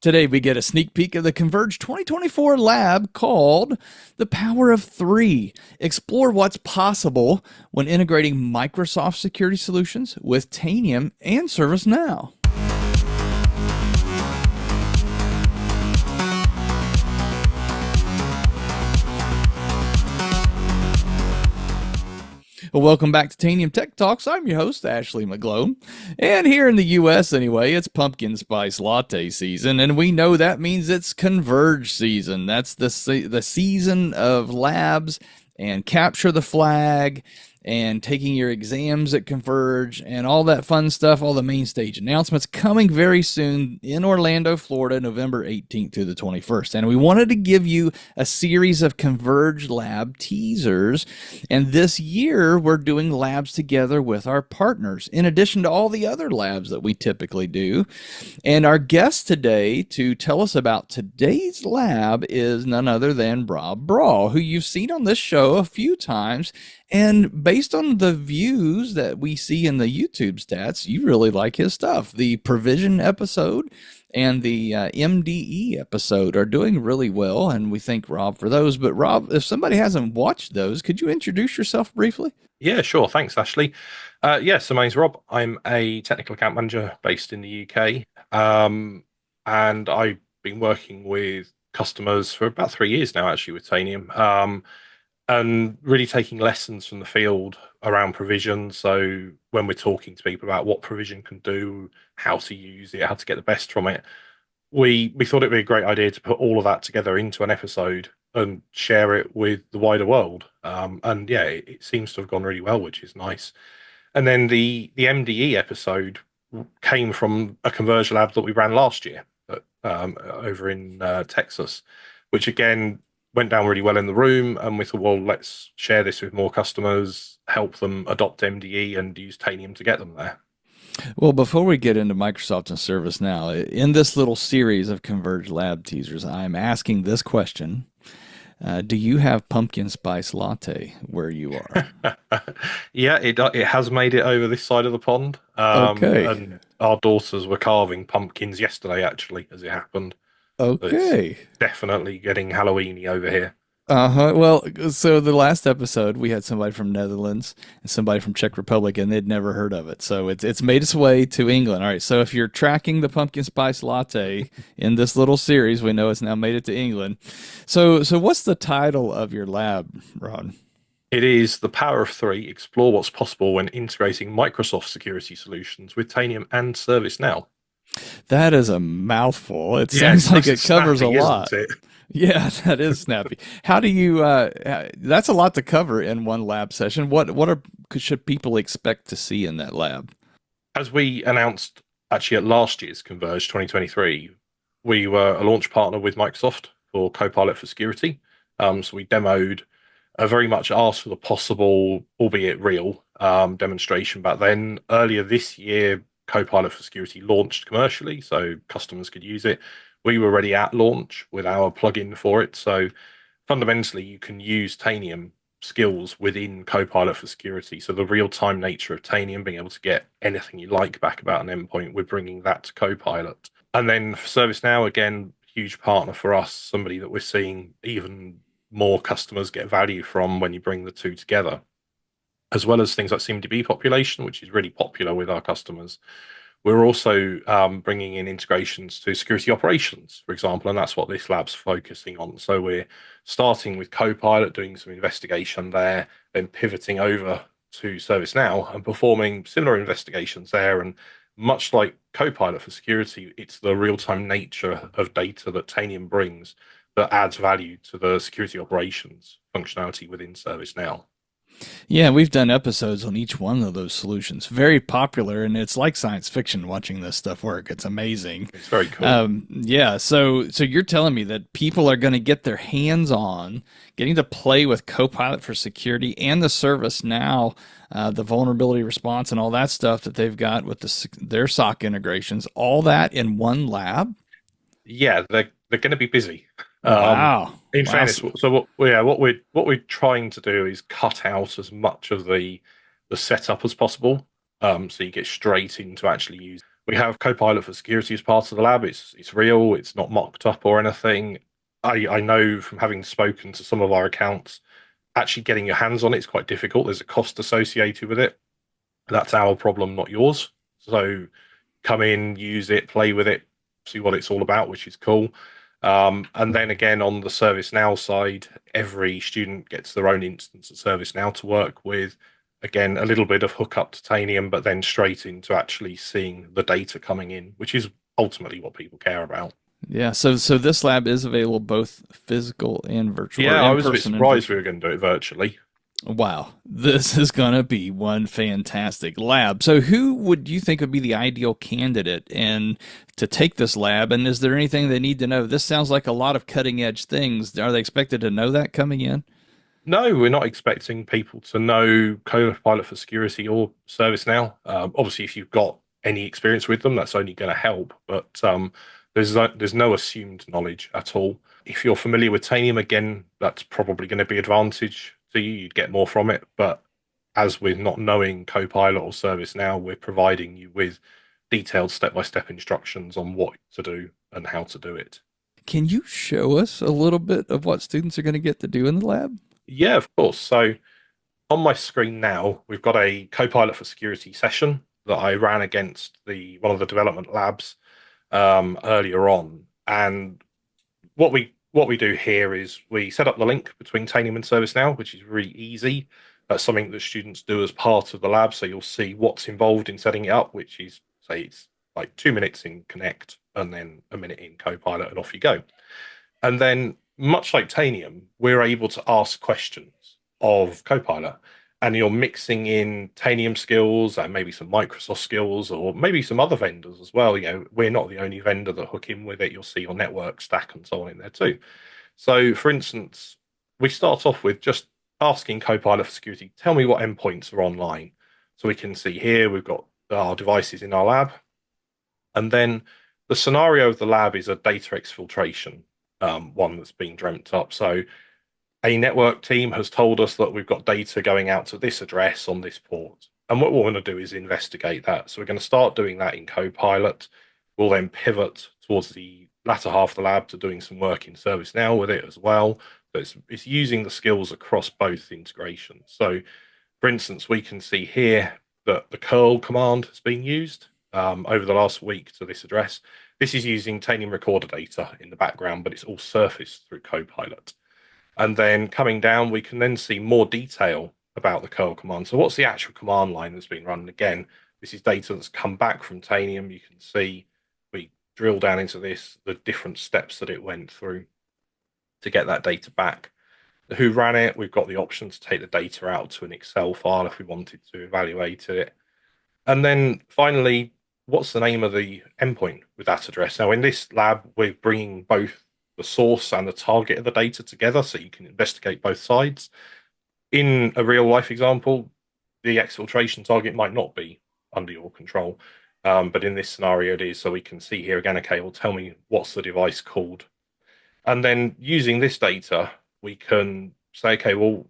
Today, we get a sneak peek of the Converge 2024 lab called The Power of Three. Explore what's possible when integrating Microsoft Security Solutions with Tanium and ServiceNow. Well, welcome back to Tanium Tech Talks. I'm your host, Ashley McGlow. And here in the U.S. anyway, it's pumpkin spice latte season, and we know that means it's Converge season. That's the season of labs and capture the flag and taking your exams at Converge and all that fun stuff, all the main stage announcements coming very soon in Orlando, Florida, November 18th to the 21st. And we wanted to give you a series of Converge lab teasers. And this year, we're doing labs together with our partners, in addition to all the other labs that we typically do. And our guest today to tell us about today's lab is none other than Rob Brawl, who you've seen on this show a few times. And based on the views that we see in the YouTube stats, you really like his stuff. The provision episode and the MDE episode are doing really well, and we thank Rob for those. But Rob, if somebody hasn't watched those, could you introduce yourself briefly? Yeah, sure. Thanks, Ashley. So my name's Rob. I'm a technical account manager based in the UK. And I've been working with customers for about 3 years now, actually, with Tanium. And really taking lessons from the field around provision. So when we're talking to people about what provision can do, how to use it, how to get the best from it, we thought it'd be a great idea to put all of that together into an episode and share it with the wider world. And yeah, it seems to have gone really well, which is nice. And then the MDE episode came from a Converge lab that we ran last year over in Texas, which again went down really well in the room, and we thought, well, let's share this with more customers, help them adopt MDE and use Tanium to get them there. Well, before we get into Microsoft and ServiceNow, in this little series of Converge lab teasers, I'm asking this question. Do you have pumpkin spice latte where you are? Yeah, it has made it over this side of the pond. Okay. And our daughters were carving pumpkins yesterday, actually, as it happened. So it's Okay. definitely getting Halloweeny over here. Uh-huh. Well, so the last episode we had somebody from Netherlands and somebody from Czech Republic, and they'd never heard of it. So it's made its way to England. All right. So if you're tracking the pumpkin spice latte in this little series, we know it's now made it to England. So what's the title of your lab, Ron? It is The Power of Three, explore what's possible when integrating Microsoft security solutions with Tanium and ServiceNow. That is a mouthful. It Yeah, sounds it's like nice and it covers a snappy, lot. isn't it? Yeah, that is snappy. How do you, that's a lot to cover in one lab session. Should people expect to see in that lab? As we announced actually at last year's Converge 2023, we were a launch partner with Microsoft for Copilot for Security. So we demoed, very much asked for the possible, albeit real, demonstration back then. Earlier this year, Copilot for Security launched commercially, so customers could use it. We were ready at launch with our plugin for it. So fundamentally, you can use Tanium skills within Copilot for Security. So the real-time nature of Tanium, being able to get anything you like back about an endpoint, we're bringing that to Copilot. And then for ServiceNow, again, huge partner for us, somebody that we're seeing even more customers get value from when you bring the two together, as well as things like CMDB population, which is really popular with our customers. We're also bringing in integrations to security operations, for example, and that's what this lab's focusing on. So we're starting with Copilot, doing some investigation there, then pivoting over to ServiceNow and performing similar investigations there. And much like Copilot for security, it's the real-time nature of data that Tanium brings that adds value to the security operations functionality within ServiceNow. Yeah, we've done episodes on each one of those solutions. Very popular, and it's like science fiction watching this stuff work. It's amazing. It's very cool. Yeah, so you're telling me that people are going to get their hands on getting to play with Copilot for security and the ServiceNow, the vulnerability response and all that stuff that they've got with their SOC integrations, all that in one lab? Yeah, they're going to be busy. Wow. In Wow. fairness, so what we're trying to do is cut out as much of the setup as possible, so you get straight into actually use. We have Copilot for security as part of the lab. It's real. It's not mocked up or anything. I know from having spoken to some of our accounts, actually getting your hands on it is quite difficult. There's a cost associated with it. That's our problem, not yours. So come in, use it, play with it, see what it's all about, which is cool. And then again, on the ServiceNow side, every student gets their own instance of ServiceNow to work with. Again, a little bit of hookup to Tanium, but then straight into actually seeing the data coming in, which is ultimately what people care about. Yeah, so this lab is available both physical and virtual, or Yeah, I in was a bit person and surprised we virtual. were going to do it virtually. Wow, this is gonna be one fantastic lab. So, who would you think would be the ideal candidate and to take this lab? And is there anything they need to know? This sounds like a lot of cutting edge things. Are they expected to know that coming in? No, we're not expecting people to know Copilot for security or ServiceNow. Obviously, if you've got any experience with them, that's only going to help. But there's no assumed knowledge at all. If you're familiar with Tanium, again, that's probably going to be advantage to you. You'd get more from it. But as with not knowing Copilot or ServiceNow, we're providing you with detailed step-by-step instructions on what to do and how to do it. Can you show us a little bit of what students are going to get to do in the lab? Yeah, of course. So on my screen now, we've got a Copilot for security session that I ran against the one of the development labs earlier on. And what we do here is we set up the link between Tanium and ServiceNow, which is really easy. That's something that students do as part of the lab. So you'll see what's involved in setting it up, which is, say, it's like 2 minutes in Connect and then a minute in Copilot, and off you go. And then, much like Tanium, we're able to ask questions of Copilot. And you're mixing in Tanium skills and maybe some Microsoft skills or maybe some other vendors as well. We're not the only vendor that hook in with it. You'll see your network stack and so on in there too. So, for instance, we start off with just asking Copilot for security, tell me what endpoints are online. So we can see here we've got our devices in our lab. And then the scenario of the lab is a data exfiltration, one that's been dreamt up. So a network team has told us that we've got data going out to this address on this port. And what we want to do is investigate that. So we're going to start doing that in Copilot. We'll then pivot towards the latter half of the lab to doing some work in ServiceNow with it as well. So it's using the skills across both integrations. So for instance, we can see here that the curl command has been used over the last week to this address. This is using Tanium recorder data in the background, but it's all surfaced through Copilot. And then coming down, we can then see more detail about the curl command. So what's the actual command line that's been run? Again, this is data that's come back from Tanium. You can see we drill down into this, the different steps that it went through to get that data back. Who ran it? We've got the option to take the data out to an Excel file if we wanted to evaluate it. And then finally, what's the name of the endpoint with that address? Now, in this lab, we're bringing both the source and the target of the data together so you can investigate both sides. In a real life example, the exfiltration target might not be under your control, but in this scenario, it is. So we can see here again, okay, well, tell me what's the device called. And then using this data, we can say, okay, well,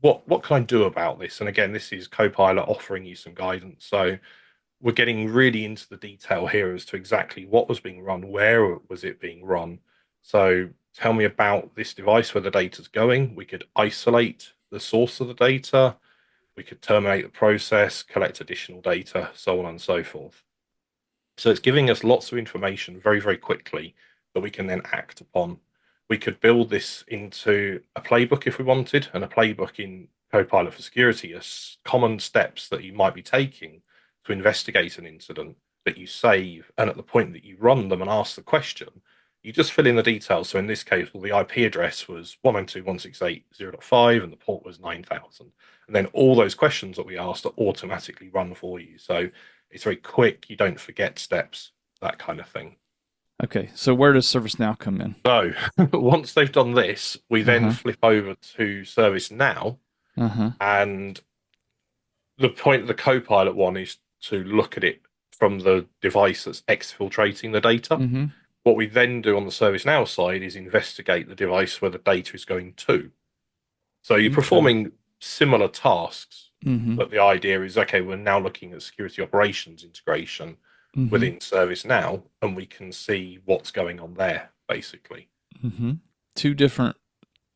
what can I do about this? And again, this is Copilot offering you some guidance. So we're getting really into the detail here as to exactly what was being run, where was it being run. So tell me about this device where the data's going. We could isolate the source of the data. We could terminate the process, collect additional data, so on and so forth. So it's giving us lots of information very, very quickly that we can then act upon. We could build this into a playbook if we wanted, and a playbook in Copilot for Security is common steps that you might be taking to investigate an incident that you save. And at the point that you run them and ask the question, you just fill in the details. So in this case, well, the IP address was 192.168.0.5 and the port was 9,000. And then all those questions that we asked are automatically run for you. So it's very quick. You don't forget steps, that kind of thing. Okay, so where does ServiceNow come in? So once they've done this, we Uh then huh. flip over to ServiceNow. Uh huh. And the point of the Copilot one is to look at it from the device that's exfiltrating the data. Mm-hmm. What we then do on the ServiceNow side is investigate the device where the data is going to. So you're Okay. performing similar tasks, Mm-hmm. but the idea is, okay, we're now looking at security operations integration. Mm-hmm. within ServiceNow, and we can see what's going on there, basically. Mm-hmm. Two different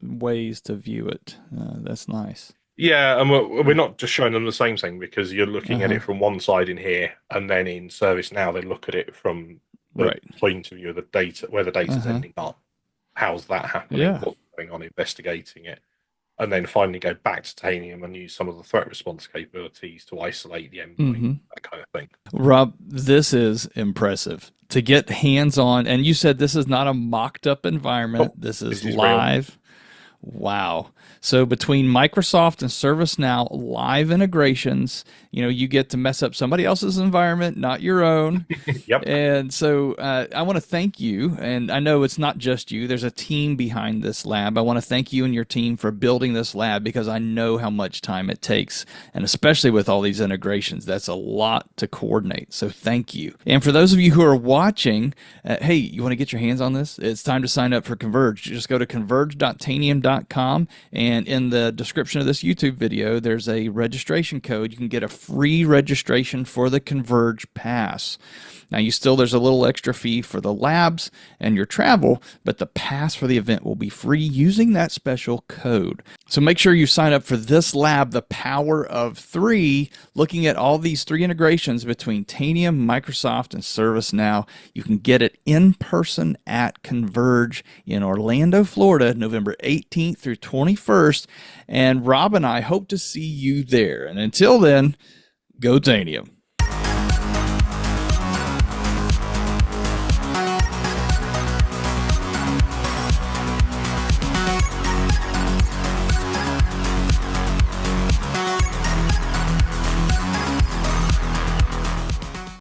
ways to view it. That's nice. Yeah, and we're not just showing them the same thing, because you're looking at Uh-huh. it from one side in here, and then in ServiceNow they look at it from the Right. point of view of the data, where the data's Uh-huh. ending up. How's that happening? Yeah. What's going on? Investigating it, and then finally go back to Tanium and use some of the threat response capabilities to isolate the endpoint, Mm-hmm. that kind of thing. Rob, this is impressive to get hands on. And you said this is not a mocked up environment. Oh, This is this is real. live. Wow. So between Microsoft and ServiceNow live integrations, you get to mess up somebody else's environment, not your own. Yep. And so I want to thank you. And I know it's not just you, there's a team behind this lab. I want to thank you and your team for building this lab, because I know how much time it takes. And especially with all these integrations, that's a lot to coordinate. So thank you. And for those of you who are watching, hey, you want to get your hands on this? It's time to sign up for Converge. Just go to converge.tanium.com, and in the description of this YouTube video, there's a registration code. You can get a free registration for the Converge Pass. Now, there's a little extra fee for the labs and your travel, but the pass for the event will be free using that special code. So make sure you sign up for this lab, the Power of Three, looking at all these three integrations between Tanium, Microsoft, and ServiceNow. You can get it in person at Converge in Orlando, Florida, November 18th through 21st. And Rob and I hope to see you there. And until then, Go-Tanium.